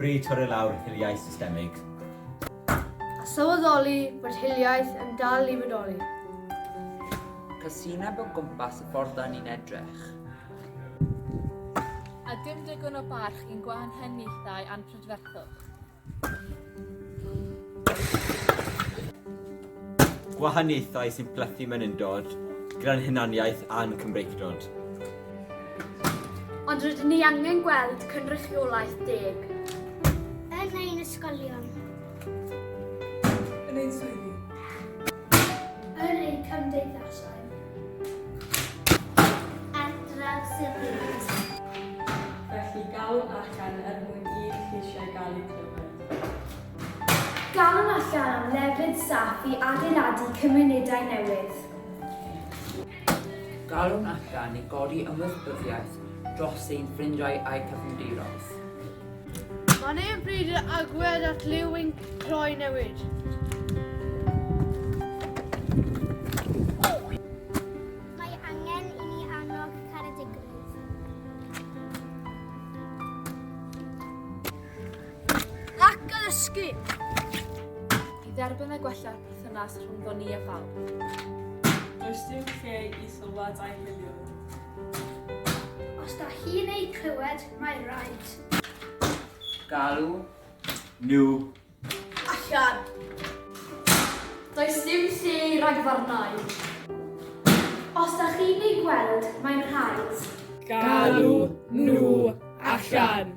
bryd torri lawr hiliaeth systemig. A sylweddoli bod hiliaeth yn dal i fodoli. Cysineb o gwmpas y ffordd da ni'n edrych. A dim digon o barch i'n gwahaniaethau anprydferthwch. Gwahaniaethau sy'n plethu mewn undod, gyda'n hunaniaeth a'n Cymreicdod. Ond rydyn ni angen gweld cynrychiolaeth deg. Yn ein ysgolion. Yn ein swyddi. Yn ein cymdeithasau. Ar draws y byd. Felly galwn allan mwyn i'n lleisiau gael eu clywed. Galon allan am lefydd saff i adeiladu cymunedau newydd. Galwn allan i godi ymwybyddiaeth dros ein ffrindiau a'i cyfndiroedd. Mae'n ein bryd yn agwedd at liw ein croi newid. Mae angen i ni annog caredigrwydd. Ac addysgu! I dderbyn a gwella'r perthynas rhwng ni a phawb. Does dim lle i sylwadau hiliol. Os da hi'n ei clywed, mae'n rhaid. Galw, Nhw. Allan! Does dim lle i ragfarnau. Os da chi'n ei gweld, mae'n rhaid. Galw nhw allan.